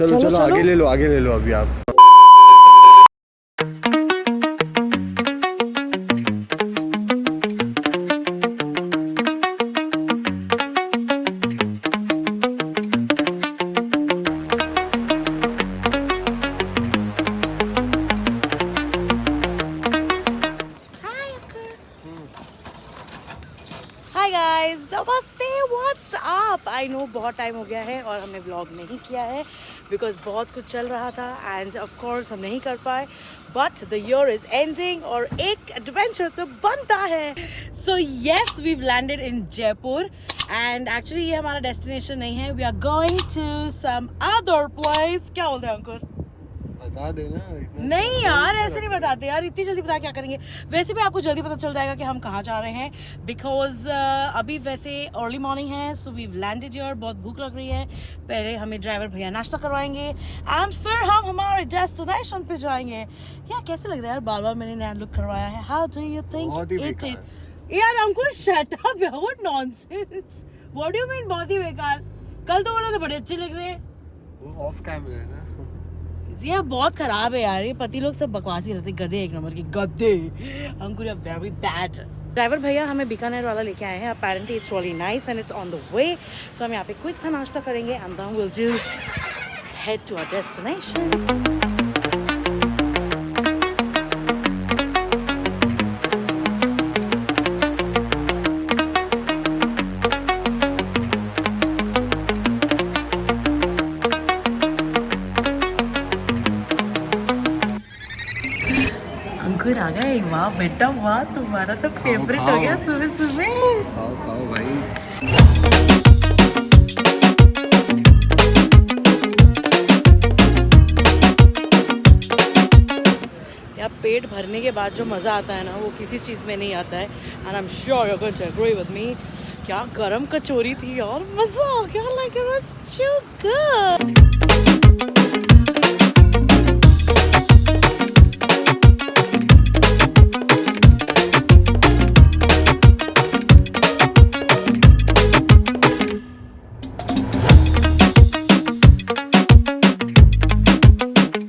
चलो चलो आगे ले लो अभी आप। हाय गाइस, नमस्ते, व्हाट्स अप। आई नो बहुत टाइम हो गया है और हमने व्लॉग नहीं किया है बिकॉज बहुत कुछ चल रहा था एंड ऑफ कोर्स हम नहीं कर पाए। But the year is ending और एक एडवेंचर तो बनता है। So yes, we landed in Jaipur and actually ये हमारा डेस्टिनेशन नहीं है। We are going to some other place. क्या बोलते हैं अंकुर? बता देना। नहीं यार, ऐसे नहीं बताते यार, इतनी जल्दी बता क्या करेंगे। वैसे भी आपको जल्दी पता चल जाएगा कि हम कहाँ जा रहे हैं बिकॉज अभी वैसे अर्ली मॉर्निंग है। सो वी लैंडेड हियर, बहुत भूख लग रही है। पहले हमें ड्राइवर भैया नाश्ता करवाएंगे एंड फिर हम हमारे डेस्टिनेशन पे जाएंगे। यार कैसे लग रहा है यार, बार बार मैंने नया लुक करवाया है। How do you think it is? यार अंकुर शट अप यार, what nonsense. What do you mean बहुत ही बेकार? कल तो बोला था बड़े अच्छे लग रहे हैं। वो ऑफ कैमरा है ना। यार बहुत खराब है यार, ये पति लोग सब बकवासी रहते, गधे, एक नंबर के गधे। Ankur are very bad. Driver भैया हमें बीकानेर वाला लेके आए हैं। Apparently it's really nice and it's on the way. So हम यहाँ पे क्विक सा नाश्ता करेंगे and then will do head to our destination. Ankur आ गए। वाह बेटा वाह, तुम्हारा तो फेवरेट हो गया सुबह सुबह। खाओ खाओ भाई। यार पेट भरने के बाद जो मज़ा आता है ना, वो किसी चीज़ में नहीं आता है। And I am sure you are going to agree with me. क्या गरम कचौरी थी यार, मज़ा आ गया। Like it was so good.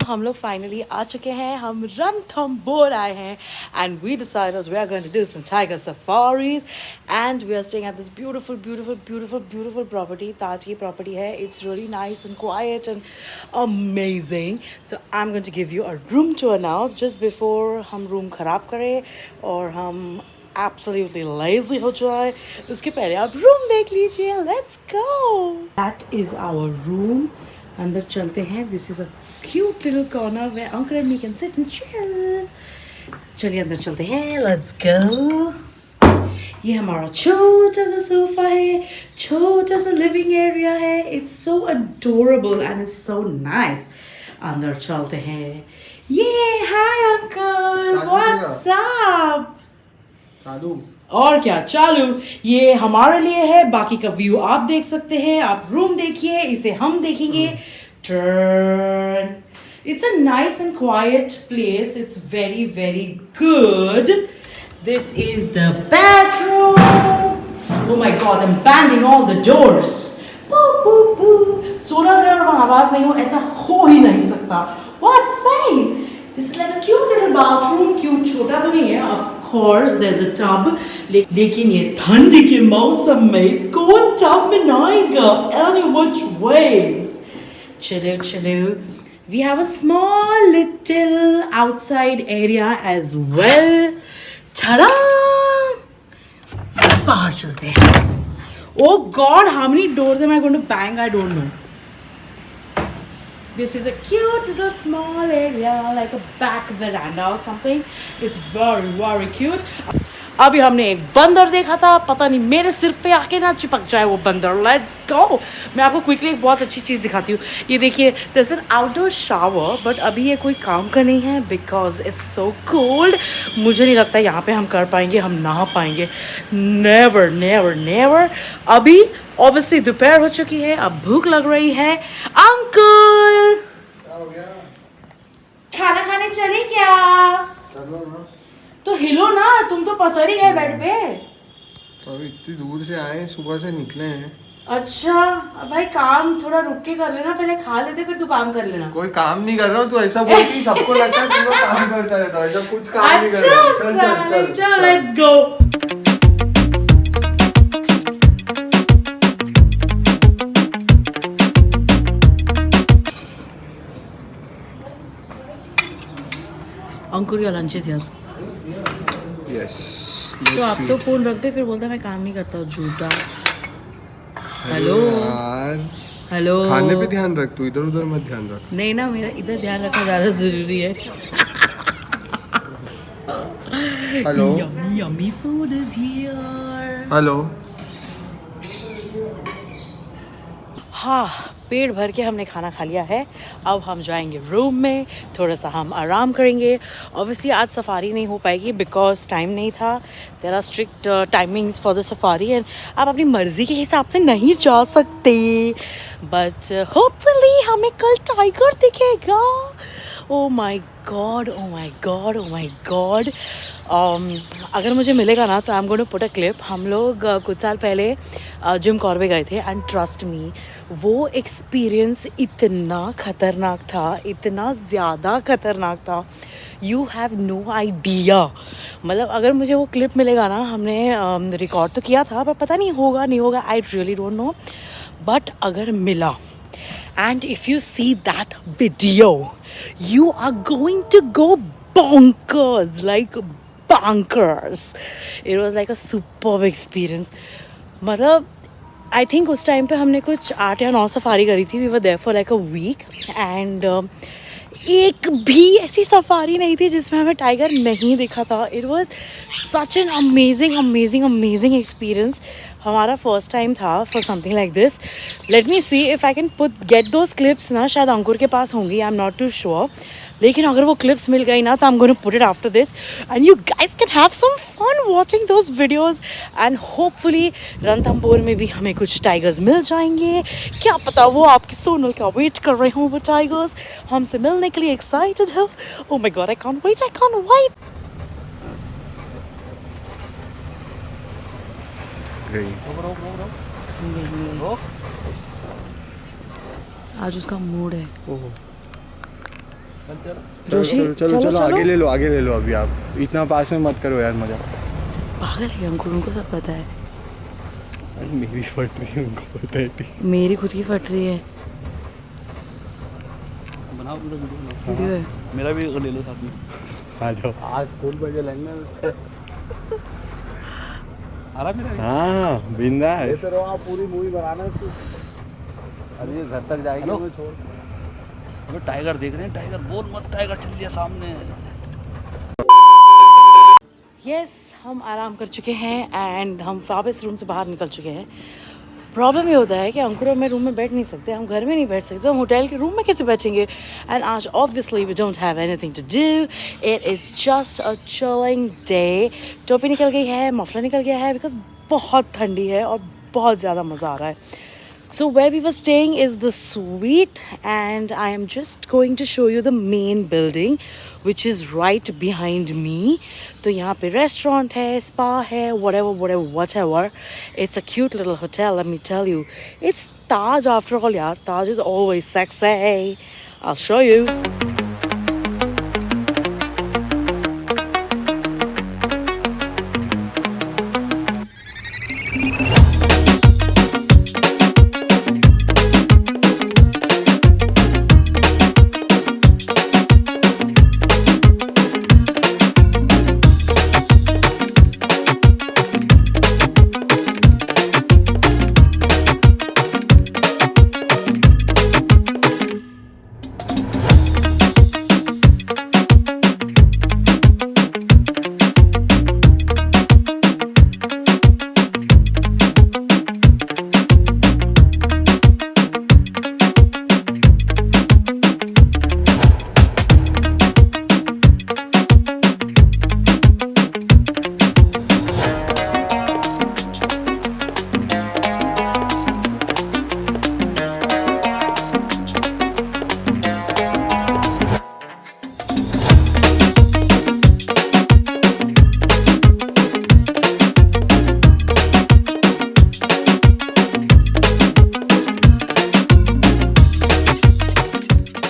हम लोग फाइनली आ चुके हैं। हम रणथंबोर आए हैं and we decided we are going to do some tiger safaris and we are staying at this beautiful beautiful beautiful beautiful property. Taj की प्रॉपर्टी है। It's really nice and quite and amazing. So I am going to give you a room tour now just before हम room ख़राब करें और हम absolutely lazy हो जाए। उसके पहले आप रूम देख लीजिए। Let's go. That is our room. अंदर चलते हैं। This is a cute little corner where Uncle and me can sit and chill. चलिए अंदर चलते हैं। Let's go. ये हमारा छोटा सा सोफा है, छोटा सा लिविंग एरिया है। It's so adorable and it's so nice. अंदर चलते हैं। ये hi Uncle, what's up? चालू। और क्या चालू। ये हमारे लिए है, बाकी का व्यू आप देख सकते हैं। आप रूम देखिए, इसे हम देखेंगे। Turn. It's a nice and quiet place. It's very, very good. This is the bedroom. Oh my God, I'm banging all the doors. Boo, boo, boo. Solar glare में आवाज नहीं हो, ऐसा हो ही नहीं सकता। What say? This is like a cute little bathroom. Cute छोटा तो नहीं है. Of course, there's a tub. लेकिन ये ठंडी के मौसम में कौन टब में नहाएगा? Any which ways. Chillu, chillu. We have a small little outside area as well. Ta-da! बाहर चलते हैं। Oh God, how many doors am I going to bang? I don't know. This is a cute little small area, like a back veranda or something. It's very, very cute. अभी हमने एक बंदर देखा था, पता नहीं मेरे सिर पे आके ना चिपक जाए वो बंदर। Let's go. मैं आपको क्विकली एक बहुत अच्छी चीज़ दिखाती हूँ। ये देखिए, this is an outdoor shower, but अभी ये कोई काम का नहीं है बिकॉज इट्स सो कोल्ड। मुझे नहीं लगता यहाँ पे हम कर पाएंगे, हम नहा पाएंगे। Never never never. अभी ऑब्वियसली दोपहर हो चुकी है, अब भूख लग रही है। अंकुल खाना खाने चले क्या? चलो ना। तो हिलो ना, तुम तो पसर ही गए बेड पे। तो अभी इतनी दूर से आए, सुबह से निकले हैं। अच्छा भाई काम थोड़ा रुक के कर लेना, पहले खा लेते फिर तू काम कर लेना। कोई काम नहीं कर रहा हूँ, तू ऐसा बोलती सबको लगता है तू लोग काम करता रहता है, ऐसा कुछ काम नहीं कर रहा। चल चल चल चल लेट्स गो। अंकुर या लंच इज यार। यस तो आप तो फोन रख दे, फिर बोलता है मैं काम नहीं करता, झूठा। हेलो यार, हेलो, खाने पे ध्यान रख, तू इधर उधर मत ध्यान रख। नहीं ना, मेरा इधर ध्यान रखना ज्यादा जरूरी है। Hello yummy food is here. Hello. हाँ, पेट भर के हमने खाना खा लिया है। अब हम जाएंगे रूम में, थोड़ा सा हम आराम करेंगे। ऑब्वियसली आज सफारी नहीं हो पाएगी बिकॉज टाइम नहीं था। There are strict timings for the safari and आप अपनी मर्ज़ी के हिसाब से नहीं जा सकते। बट होपफुली हमें कल टाइगर दिखेगा। Oh my God, oh my God, oh my God. अगर मुझे मिलेगा ना तो I am going to put a clip. हम लोग कुछ साल पहले जिम कॉर्बे गए थे एंड ट्रस्ट मी, वो एक्सपीरियंस इतना ख़तरनाक था, इतना ज़्यादा ख़तरनाक था, यू हैव नो आइडिया। मतलब अगर मुझे वो क्लिप मिलेगा ना, हमने रिकॉर्ड तो किया था पर पता नहीं होगा नहीं होगा, I really don't know. But अगर मिला and if you see that video you are going to go bonkers, like bonkers. It was like a superb experience. मतलब आई थिंक उस टाइम पे हमने कुछ 8 या 9 सफारी करी थी। We were there for like a week एंड एक भी ऐसी सफारी नहीं थी जिसमें हमें टाइगर नहीं दिखा था। It was such an amazing amazing amazing experience. हमारा फर्स्ट टाइम था for something like this. Let me see if I can get those clips ना, शायद अंकुर के पास होंगी, I am not too sure. लेकिन अगर वो क्लिप्स मिल गई ना तो I am going to put it after this and you guys can have some fun watching those videos and hopefully Ranthambore में भी हमें कुछ टाइगर्स मिल जाएंगे। क्या पता वो आपकी सोनल का वेट कर रहे हों वो टाइगर्स, हमसे मिलने के लिए एक्साइटेड हो। Oh my God, I can't wait, I can't wait. आज उसका मूड है। चलो चलो चलो चलो आगे ले लो, आगे ले लो। अभी आप इतना पास में मत करो यार, मजा। पागल है अंकुर, उनको सब पता है। मेरी फट रही है, उनको पता है। मेरी खुद की फट रही है। बनाओ पूरा वीडियो है। मेरा भी ले लो साथ में। आ जाओ। आज फुल बजे लगना आ रहा मेरा। हाँ बिंदा है। ऐसे रहो, आप पूरी मूवी बनाना है। अरे ये घर तक जाएगी मैं छोड़। अबे टाइगर देख रहे हैं, टाइगर बोल मत, टाइगर चल लिया सामने। यस, हम आराम कर चुके हैं एंड हम वापस रूम से बाहर निकल चुके हैं। प्रॉब्लम ये होता है कि अंकुर और मैं रूम में बैठ नहीं सकते, हम घर में नहीं बैठ सकते, हम होटल के रूम में कैसे बैठेंगे। एंड आज obviously we don't have anything to do, it is just a chilling day. टोपी निकल गई है, मफलर निकल गया है बिकॉज बहुत ठंडी है और बहुत ज़्यादा मज़ा आ रहा है। So where we were staying is the suite and I am just going to show you the main building which is right behind me. तो यहाँ पे restaurant है, spa है, whatever. It's a cute little hotel, let me tell you. It's Taj after all यार, Taj is always sexy. I'll show you.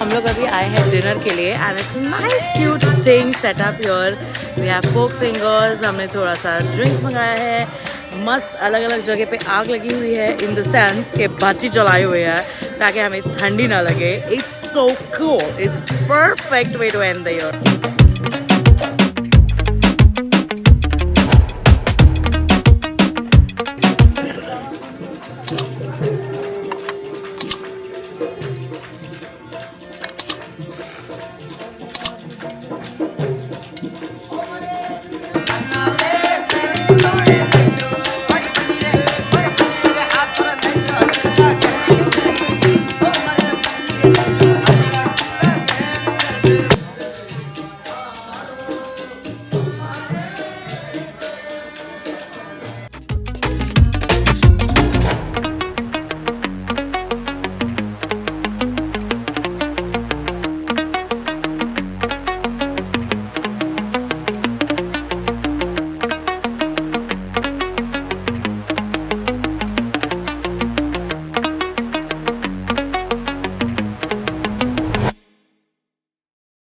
हम लोग अभी आए हैं डिनर के लिए and it's nice cute thing setup here. We have folk singers, हमने थोड़ा सा ड्रिंक्स मंगाया है, मस्त अलग अलग जगह पे आग लगी हुई है इन द सेंस के बाची जलाए हुए हैं ताकि हमें ठंडी ना लगे। It's so cool, it's perfect way to end the year.